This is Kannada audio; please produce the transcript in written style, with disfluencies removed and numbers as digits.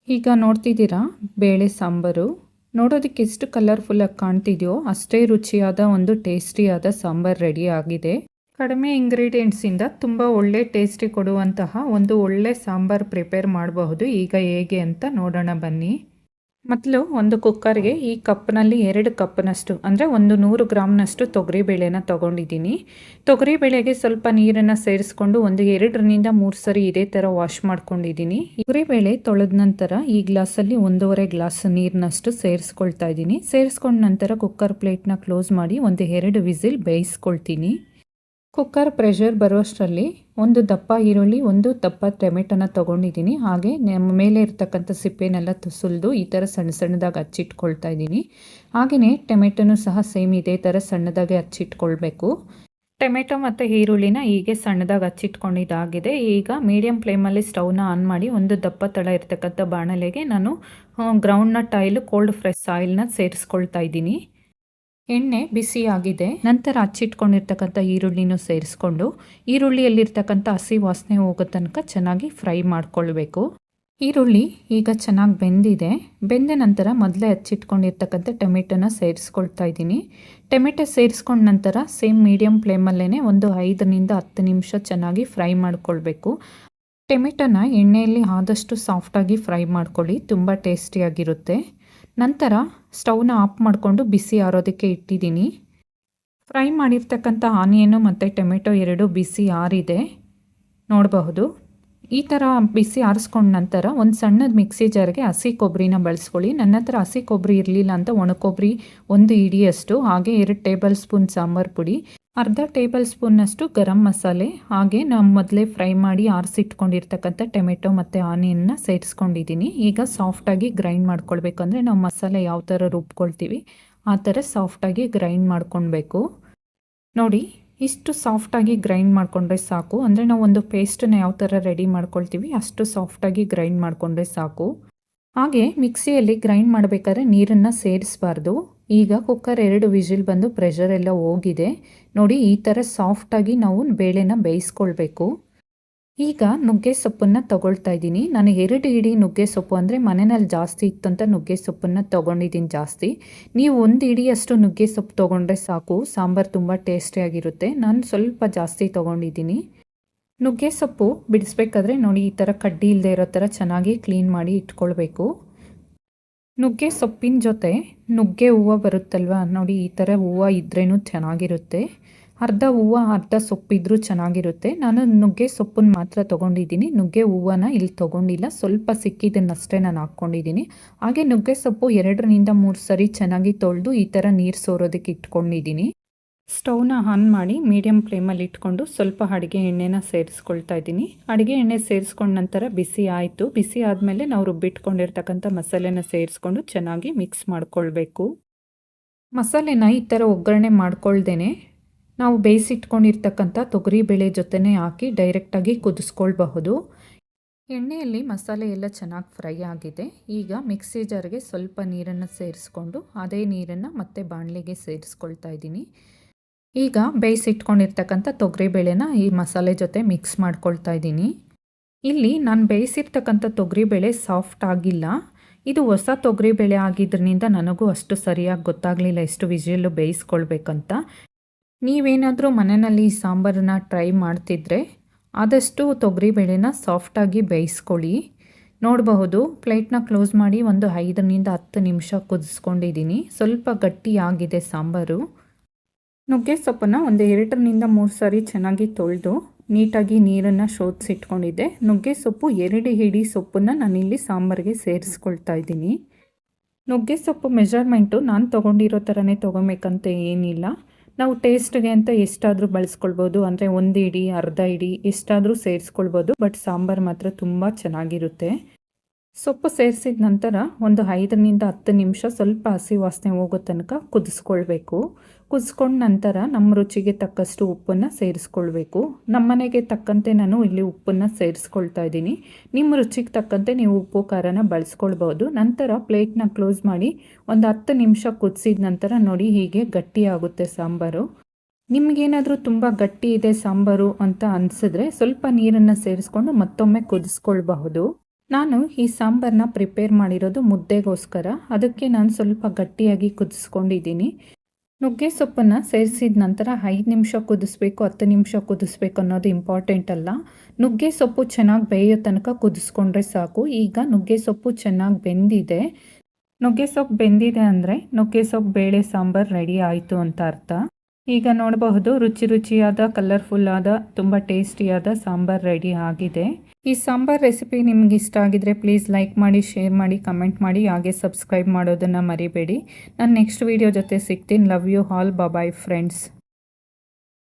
ಈಗ ನೋಡ್ತಿದ್ದೀರಾ ಬೇಳೆ ಸಾಂಬಾರು. ನೋಡೋದಕ್ಕೆ ಎಷ್ಟು ಕಲರ್ಫುಲ್ಲಾಗಿ ಕಾಣ್ತಿದೆಯೋ ಅಷ್ಟೇ ರುಚಿಯಾದ ಒಂದು ಟೇಸ್ಟಿಯಾದ ಸಾಂಬಾರು ರೆಡಿ ಆಗಿದೆ. ಕಡಿಮೆ ಇಂಗ್ರೀಡಿಯೆಂಟ್ಸಿಂದ ತುಂಬ ಒಳ್ಳೆ ಟೇಸ್ಟಿ ಕೊಡುವಂತಹ ಒಂದು ಒಳ್ಳೆ ಸಾಂಬಾರು ಪ್ರಿಪೇರ್ ಮಾಡಬಹುದು. ಈಗ ಹೇಗೆ ಅಂತ ನೋಡೋಣ ಬನ್ನಿ. ಮೊದಲು ಒಂದು ಕುಕ್ಕರ್ಗೆ ಈ ಕಪ್ನಲ್ಲಿ 2 ಕಪ್ನಷ್ಟು ಅಂದರೆ ಒಂದು 100 ಗ್ರಾಮ್ನಷ್ಟು ತೊಗರಿಬೇಳೆನ ತೊಗೊಂಡಿದ್ದೀನಿ. ತೊಗರಿಬೇಳೆಗೆ ಸ್ವಲ್ಪ ನೀರನ್ನು ಸೇರಿಸ್ಕೊಂಡು ಒಂದು 2ರಿಂದ 3 ಸರಿ ಇದೇ ಥರ ವಾಶ್ ಮಾಡ್ಕೊಂಡಿದ್ದೀನಿ. ತೊಗರಿಬೇಳೆ ತೊಳೆದ ನಂತರ ಈ ಗ್ಲಾಸಲ್ಲಿ 1.5 ಗ್ಲಾಸ್ ನೀರಿನಷ್ಟು ಸೇರಿಸ್ಕೊಳ್ತಾ ಇದ್ದೀನಿ. ಸೇರಿಸ್ಕೊಂಡ ನಂತರ ಕುಕ್ಕರ್ ಪ್ಲೇಟ್ನ ಕ್ಲೋಸ್ ಮಾಡಿ ಒಂದು 2 ವಿಸಿಲ್ ಬೇಯಿಸ್ಕೊಳ್ತೀನಿ. ಕುಕ್ಕರ್ ಪ್ರೆಷರ್ ಬರುವಷ್ಟರಲ್ಲಿ ಒಂದು ದಪ್ಪ ಈರುಳ್ಳಿ, ಒಂದು ದಪ್ಪ ಟೊಮೆಟೊನ ತೊಗೊಂಡಿದ್ದೀನಿ. ಹಾಗೆ ಮೇಲೆ ಇರ್ತಕ್ಕಂಥ ಸಿಪ್ಪೆನೆಲ್ಲ ಸುಲಿದು ಈ ಥರ ಸಣ್ಣ ಸಣ್ಣದಾಗಿ ಹಚ್ಚಿಟ್ಕೊಳ್ತಾ ಇದ್ದೀನಿ. ಹಾಗೆಯೇ ಟೊಮೆಟೊನೂ ಸಹ ಸೇಮ್ ಇದೇ ಥರ ಸಣ್ಣದಾಗಿ ಹಚ್ಚಿಟ್ಕೊಳ್ಬೇಕು. ಟೊಮೆಟೊ ಮತ್ತು ಈರುಳ್ಳಿನ ಹೀಗೆ ಸಣ್ಣದಾಗಿ ಹಚ್ಚಿಟ್ಕೊಂಡಿದ್ದಾಗಿದೆ. ಈಗ ಮೀಡಿಯಂ ಫ್ಲೇಮಲ್ಲಿ ಸ್ಟವ್ನ ಆನ್ ಮಾಡಿ ಒಂದು ದಪ್ಪ ತಳ ಇರ್ತಕ್ಕಂಥ ಬಾಣಲೆಗೆ ನಾನು ಗ್ರೌಂಡ್ನಟ್ ಆಯಿಲ್, ಕೋಲ್ಡ್ ಫ್ರೆಶ್ ಆಯಿಲ್ನ ಸೇರಿಸ್ಕೊಳ್ತಾ ಇದ್ದೀನಿ. ಎಣ್ಣೆ ಬಿಸಿ ಆಗಿದೆ. ನಂತರ ಹಚ್ಚಿಟ್ಕೊಂಡಿರ್ತಕ್ಕಂಥ ಈರುಳ್ಳಿನೂ ಸೇರಿಸ್ಕೊಂಡು ಈರುಳ್ಳಿಯಲ್ಲಿರ್ತಕ್ಕಂಥ ಹಸಿ ವಾಸನೆ ಹೋಗೋ ತನಕ ಚೆನ್ನಾಗಿ ಫ್ರೈ ಮಾಡ್ಕೊಳ್ಬೇಕು. ಈರುಳ್ಳಿ ಈಗ ಚೆನ್ನಾಗಿ ಬೆಂದಿದೆ. ಬೆಂದ ನಂತರ ಮೊದಲೇ ಹಚ್ಚಿಟ್ಕೊಂಡಿರ್ತಕ್ಕಂಥ ಟೊಮೆಟೊನ ಸೇರಿಸ್ಕೊಳ್ತಾ ಇದ್ದೀನಿ. ಟೊಮೆಟೊ ಸೇರಿಸ್ಕೊಂಡ ನಂತರ ಸೇಮ್ ಮೀಡಿಯಂ ಫ್ಲೇಮಲ್ಲೇ ಒಂದು 5ರಿಂದ 10 ನಿಮಿಷ ಚೆನ್ನಾಗಿ ಫ್ರೈ ಮಾಡ್ಕೊಳ್ಬೇಕು. ಟೊಮೆಟೊನ ಎಣ್ಣೆಯಲ್ಲಿ ಆದಷ್ಟು ಸಾಫ್ಟಾಗಿ ಫ್ರೈ ಮಾಡ್ಕೊಳ್ಳಿ, ತುಂಬ ಟೇಸ್ಟಿಯಾಗಿರುತ್ತೆ. ನಂತರ ಸ್ಟವ್ನ ಆಫ್ ಮಾಡಿಕೊಂಡು ಬಿಸಿ ಆರೋದಕ್ಕೆ ಇಟ್ಟಿದ್ದೀನಿ. ಫ್ರೈ ಮಾಡಿರ್ತಕ್ಕಂಥ ಆನಿಯನು ಮತ್ತು ಟೊಮೆಟೊ 2 ಬಿಸಿ ಆರಿದೆ ನೋಡಬಹುದು. ಈ ಥರ ಬಿಸಿ ಆರಿಸ್ಕೊಂಡ ನಂತರ ಒಂದು ಸಣ್ಣದ ಮಿಕ್ಸಿ ಜಾರ್ಗೆ ಹಸಿ ಕೊಬ್ಬರಿನ ಬಳಸ್ಕೊಳ್ಳಿ. ನನ್ನ ಹತ್ರ ಹಸಿ ಕೊಬ್ಬರಿ ಇರಲಿಲ್ಲ ಅಂತ ಒಣ ಕೊಬ್ಬರಿ 1 ಹಿಡಿಯಷ್ಟು, ಹಾಗೆ 2 ಟೇಬಲ್ ಸ್ಪೂನ್ ಸಾಂಬಾರು ಪುಡಿ, ಅರ್ಧ ಟೇಬಲ್ ಸ್ಪೂನ್ನಷ್ಟು ಗರಂ ಮಸಾಲೆ, ಹಾಗೆ ನಾವು ಮೊದಲೇ ಫ್ರೈ ಮಾಡಿ ಆರಿಸಿಟ್ಕೊಂಡಿರ್ತಕ್ಕಂಥ ಟೊಮೆಟೊ ಮತ್ತು ಆನಿಯನ್ನ ಸೇರಿಸ್ಕೊಂಡಿದ್ದೀನಿ. ಈಗ ಸಾಫ್ಟಾಗಿ ಗ್ರೈಂಡ್ ಮಾಡ್ಕೊಳ್ಬೇಕು. ಅಂದರೆ ನಾವು ಮಸಾಲೆ ಯಾವ ಥರ ರುಬ್ಕೊಳ್ತೀವಿ ಆ ಥರ ಸಾಫ್ಟಾಗಿ ಗ್ರೈಂಡ್ ಮಾಡ್ಕೊಳ್ಬೇಕು. ನೋಡಿ, ಇಷ್ಟು ಸಾಫ್ಟಾಗಿ ಗ್ರೈಂಡ್ ಮಾಡಿಕೊಂಡ್ರೆ ಸಾಕು. ಅಂದರೆ ನಾವು ಒಂದು ಪೇಸ್ಟನ್ನ ಯಾವ ಥರ ರೆಡಿ ಮಾಡ್ಕೊಳ್ತೀವಿ ಅಷ್ಟು ಸಾಫ್ಟಾಗಿ ಗ್ರೈಂಡ್ ಮಾಡಿಕೊಂಡ್ರೆ ಸಾಕು. ಹಾಗೆ ಮಿಕ್ಸಿಯಲ್ಲಿ ಗ್ರೈಂಡ್ ಮಾಡಬೇಕಾದ್ರೆ ನೀರನ್ನು ಸೇರಿಸಬಾರ್ದು. ಈಗ ಕುಕ್ಕರ್ 2 ವಿಜಿಲ್ ಬಂದು ಪ್ರೆಷರ್ ಎಲ್ಲ ಹೋಗಿದೆ. ನೋಡಿ, ಈ ಥರ ಸಾಫ್ಟಾಗಿ ನಾವು ಬೇಳೆನ ಬೇಯಿಸ್ಕೊಳ್ಬೇಕು. ಈಗ ನುಗ್ಗೆ ಸೊಪ್ಪನ್ನು ತೊಗೊಳ್ತಾ ಇದ್ದೀನಿ. ನಾನು 2 ಹಿಡಿ ನುಗ್ಗೆ ಸೊಪ್ಪು, ಅಂದರೆ ಮನೆಯಲ್ಲಿ ಜಾಸ್ತಿ ಇತ್ತಂತ ನುಗ್ಗೆ ಸೊಪ್ಪನ್ನು ತೊಗೊಂಡಿದ್ದೀನಿ ಜಾಸ್ತಿ. ನೀವು 1 ಹಿಡಿಯಷ್ಟು ನುಗ್ಗೆ ಸೊಪ್ಪು ತೊಗೊಂಡ್ರೆ ಸಾಕು, ಸಾಂಬಾರು ತುಂಬ ಟೇಸ್ಟಿಯಾಗಿರುತ್ತೆ. ನಾನು ಸ್ವಲ್ಪ ಜಾಸ್ತಿ ತೊಗೊಂಡಿದ್ದೀನಿ. ನುಗ್ಗೆ ಸೊಪ್ಪು ಬಿಡಿಸ್ಬೇಕಾದ್ರೆ ನೋಡಿ, ಈ ಥರ ಕಡ್ಡಿ ಇಲ್ಲದೆ ಇರೋ ಥರ ಚೆನ್ನಾಗಿ ಕ್ಲೀನ್ ಮಾಡಿ ಇಟ್ಕೊಳ್ಬೇಕು. ನುಗ್ಗೆ ಸೊಪ್ಪಿನ ಜೊತೆ ನುಗ್ಗೆ ಹೂವು ಬರುತ್ತಲ್ವ, ನೋಡಿ ಈ ಥರ ಹೂವು ಇದ್ರೇನು ಚೆನ್ನಾಗಿರುತ್ತೆ. ಅರ್ಧ ಹೂವು ಅರ್ಧ ಸೊಪ್ಪಿದ್ರೂ ಚೆನ್ನಾಗಿರುತ್ತೆ. ನಾನು ನುಗ್ಗೆ ಸೊಪ್ಪನ್ನು ಮಾತ್ರ ತೊಗೊಂಡಿದ್ದೀನಿ, ನುಗ್ಗೆ ಹೂವನ್ನ ಇಲ್ಲಿ ತೊಗೊಂಡಿಲ್ಲ. ಸ್ವಲ್ಪ ಸಿಕ್ಕಿದ್ದನ್ನಷ್ಟೇ ನಾನು ಹಾಕ್ಕೊಂಡಿದ್ದೀನಿ. ಹಾಗೆ ನುಗ್ಗೆ ಸೊಪ್ಪು 2ರಿಂದ 3 ಸರಿ ಚೆನ್ನಾಗಿ ತೊಳೆದು ಈ ಥರ ನೀರು ಸೋರೋದಕ್ಕೆ ಇಟ್ಕೊಂಡಿದ್ದೀನಿ. ಸ್ಟವ್ನ ಆನ್ ಮಾಡಿ ಮೀಡಿಯಂ ಫ್ಲೇಮಲ್ಲಿ ಇಟ್ಕೊಂಡು ಸ್ವಲ್ಪ ಅಡುಗೆ ಎಣ್ಣೆನ ಸೇರಿಸ್ಕೊಳ್ತಾ ಇದ್ದೀನಿ. ಅಡುಗೆ ಎಣ್ಣೆ ಸೇರಿಸ್ಕೊಂಡ ನಂತರ ಬಿಸಿ ಆಯಿತು. ಬಿಸಿ ಆದಮೇಲೆ ನಾವು ರುಬ್ಬಿಟ್ಕೊಂಡಿರ್ತಕ್ಕಂಥ ಮಸಾಲೆನ ಸೇರಿಸ್ಕೊಂಡು ಚೆನ್ನಾಗಿ ಮಿಕ್ಸ್ ಮಾಡ್ಕೊಳ್ಬೇಕು. ಮಸಾಲೆನ ಈ ಥರ ಒಗ್ಗರಣೆ ಮಾಡ್ಕೊಳ್ದೇನೆ ನಾವು ಬೇಯಿಸಿಟ್ಕೊಂಡಿರ್ತಕ್ಕಂಥ ತೊಗರಿಬೇಳೆ ಜೊತೆನೇ ಹಾಕಿ ಡೈರೆಕ್ಟಾಗಿ ಕುದಿಸ್ಕೊಳ್ಬಹುದು. ಎಣ್ಣೆಯಲ್ಲಿ ಮಸಾಲೆ ಎಲ್ಲ ಚೆನ್ನಾಗಿ ಫ್ರೈ ಆಗಿದೆ. ಈಗ ಮಿಕ್ಸಿ ಜಾರ್ಗೆ ಸ್ವಲ್ಪ ನೀರನ್ನು ಸೇರಿಸ್ಕೊಂಡು ಅದೇ ನೀರನ್ನು ಮತ್ತೆ ಬಾಣಲೆಗೆ ಸೇರಿಸ್ಕೊಳ್ತಾ ಇದ್ದೀನಿ. ಈಗ ಬೇಯಿಸಿಟ್ಕೊಂಡಿರ್ತಕ್ಕಂಥ ತೊಗರಿಬೇಳೆನ ಈ ಮಸಾಲೆ ಜೊತೆ ಮಿಕ್ಸ್ ಮಾಡ್ಕೊಳ್ತಾ ಇದ್ದೀನಿ. ಇಲ್ಲಿ ನಾನು ಬೇಯಿಸಿರ್ತಕ್ಕಂಥ ತೊಗರಿಬೇಳೆ ಸಾಫ್ಟ್ ಆಗಿಲ್ಲ. ಇದು ಹೊಸ ತೊಗರಿಬೇಳೆ ಆಗಿದ್ದರಿಂದ ನನಗೂ ಅಷ್ಟು ಸರಿಯಾಗಿ ಗೊತ್ತಾಗಲಿಲ್ಲ ಎಷ್ಟು ವಿಜಿಲ್ಲು ಬೇಯಿಸ್ಕೊಳ್ಬೇಕಂತ. ನೀವೇನಾದರೂ ಮನೆಯಲ್ಲಿ ಈ ಸಾಂಬಾರನ್ನ ಟ್ರೈ ಮಾಡ್ತಿದ್ರೆ ಆದಷ್ಟು ತೊಗರಿಬೇಳೆನ ಸಾಫ್ಟಾಗಿ ಬೇಯಿಸ್ಕೊಳ್ಳಿ. ನೋಡಬಹುದು, ಪ್ಲೇಟ್ನ ಕ್ಲೋಸ್ ಮಾಡಿ ಒಂದು 5ರಿಂದ 10 ನಿಮಿಷ ಕುದಿಸ್ಕೊಂಡಿದ್ದೀನಿ. ಸ್ವಲ್ಪ ಗಟ್ಟಿಯಾಗಿದೆ ಸಾಂಬಾರು. ನುಗ್ಗೆ ಸೊಪ್ಪನ್ನು ಒಂದು 2ರಿಂದ 3 ಸಾರಿ ಚೆನ್ನಾಗಿ ತೊಳೆದು ನೀಟಾಗಿ ನೀರನ್ನು ಶೋಧಿಸಿಟ್ಕೊಂಡಿದ್ದೆ. ನುಗ್ಗೆ ಸೊಪ್ಪು 2 ಹಿಡಿ ಸೊಪ್ಪನ್ನು ನಾನಿಲ್ಲಿ ಸಾಂಬಾರಿಗೆ ಸೇರಿಸ್ಕೊಳ್ತಾ ಇದ್ದೀನಿ. ನುಗ್ಗೆ ಸೊಪ್ಪು ಮೆಜರ್ಮೆಂಟು ನಾನು ತೊಗೊಂಡಿರೋ ಥರನೇ ತೊಗೊಬೇಕಂತ ಏನಿಲ್ಲ. ನಾವು ಟೇಸ್ಟ್ಗೆ ಅಂತ ಎಷ್ಟಾದರೂ ಬಳಸ್ಕೊಳ್ಬೋದು. ಅಂದರೆ 1 ಹಿಡಿ ಅರ್ಧ ಹಿಡಿ ಎಷ್ಟಾದರೂ ಸೇರಿಸ್ಕೊಳ್ಬೋದು. ಬಟ್ ಸಾಂಬಾರು ಮಾತ್ರ ತುಂಬ ಚೆನ್ನಾಗಿರುತ್ತೆ. ಸೊಪ್ಪು ಸೇರಿಸಿದ ನಂತರ ಒಂದು 5ರಿಂದ 10 ನಿಮಿಷ ಸ್ವಲ್ಪ ಹಸಿ ವಾಸನೆ ಹೋಗೋ ತನಕ ಕುದಿಸ್ಕೊಳ್ಬೇಕು. ಕುದಿಸ್ಕೊಂಡ ನಂತರ ನಮ್ಮ ರುಚಿಗೆ ತಕ್ಕಷ್ಟು ಉಪ್ಪನ್ನು ಸೇರಿಸ್ಕೊಳ್ಬೇಕು. ನಮ್ಮ ಮನೆಗೆ ತಕ್ಕಂತೆ ನಾನು ಇಲ್ಲಿ ಉಪ್ಪನ್ನು ಸೇರಿಸ್ಕೊಳ್ತಾ ಇದ್ದೀನಿ. ನಿಮ್ಮ ರುಚಿಗೆ ತಕ್ಕಂತೆ ನೀವು ಉಪ್ಪು ಖಾರನ ಬಳಸ್ಕೊಳ್ಬೋದು. ನಂತರ ಪ್ಲೇಟ್ನ ಕ್ಲೋಸ್ ಮಾಡಿ ಒಂದು 10 ನಿಮಿಷ ಕುದಿಸಿದ ನಂತರ ನೋಡಿ, ಹೀಗೆ ಗಟ್ಟಿಯಾಗುತ್ತೆ ಸಾಂಬಾರು. ನಿಮಗೇನಾದರೂ ತುಂಬ ಗಟ್ಟಿ ಇದೆ ಸಾಂಬಾರು ಅಂತ ಅನಿಸಿದ್ರೆ ಸ್ವಲ್ಪ ನೀರನ್ನು ಸೇರಿಸ್ಕೊಂಡು ಮತ್ತೊಮ್ಮೆ ಕುದಿಸ್ಕೊಳ್ಬಹುದು. ನಾನು ಈ ಸಾಂಬಾರನ್ನ ಪ್ರಿಪೇರ್ ಮಾಡಿರೋದು ಮುದ್ದೆಗೋಸ್ಕರ. ಅದಕ್ಕೆ ನಾನು ಸ್ವಲ್ಪ ಗಟ್ಟಿಯಾಗಿ ಕುದಿಸ್ಕೊಂಡಿದ್ದೀನಿ. ನುಗ್ಗೆ ಸೊಪ್ಪನ್ನು ಸೇರಿಸಿದ ನಂತರ 5 ನಿಮಿಷ ಕುದಿಸ್ಬೇಕು, 10 ನಿಮಿಷ ಕುದಿಸ್ಬೇಕು ಅನ್ನೋದು ಇಂಪಾರ್ಟೆಂಟ್ ಅಲ್ಲ. ನುಗ್ಗೆ ಸೊಪ್ಪು ಚೆನ್ನಾಗಿ ಬೇಯೋ ತನಕ ಕುದಿಸ್ಕೊಂಡ್ರೆ ಸಾಕು. ಈಗ ನುಗ್ಗೆ ಸೊಪ್ಪು ಚೆನ್ನಾಗಿ ಬೆಂದಿದೆ. ನುಗ್ಗೆ ಸೊಪ್ಪು ಬೆಂದಿದೆ ಅಂದರೆ ನುಗ್ಗೆ ಸೊಪ್ಪು ಬೇಳೆ ಸಾಂಬಾರು ರೆಡಿ ಆಯಿತು ಅಂತ ಅರ್ಥ. ಈಗ ನೋಡಬಹುದು ರುಚಿಯಾದ ಕಲರ್ಫುಲ್ ಆದ ತುಂಬ ಟೇಸ್ಟಿಯಾದ ಸಾಂಬಾರು ರೆಡಿ ಆಗಿದೆ. ಈ ಸಾಂಬಾರ್ ರೆಸಿಪಿ ನಿಮ್ಗೆ ಇಷ್ಟ ಆಗಿದ್ರೆ ಪ್ಲೀಸ್ ಲೈಕ್ ಮಾಡಿ, ಶೇರ್ ಮಾಡಿ, ಕಮೆಂಟ್ ಮಾಡಿ, ಹಾಗೆ ಸಬ್ಸ್ಕ್ರೈಬ್ ಮಾಡೋದನ್ನು ಮರಿಬೇಡಿ. ನಾನು ನೆಕ್ಸ್ಟ್ ವಿಡಿಯೋ ಜೊತೆ ಸಿಗ್ತೀನಿ. Love you all. Bye friends.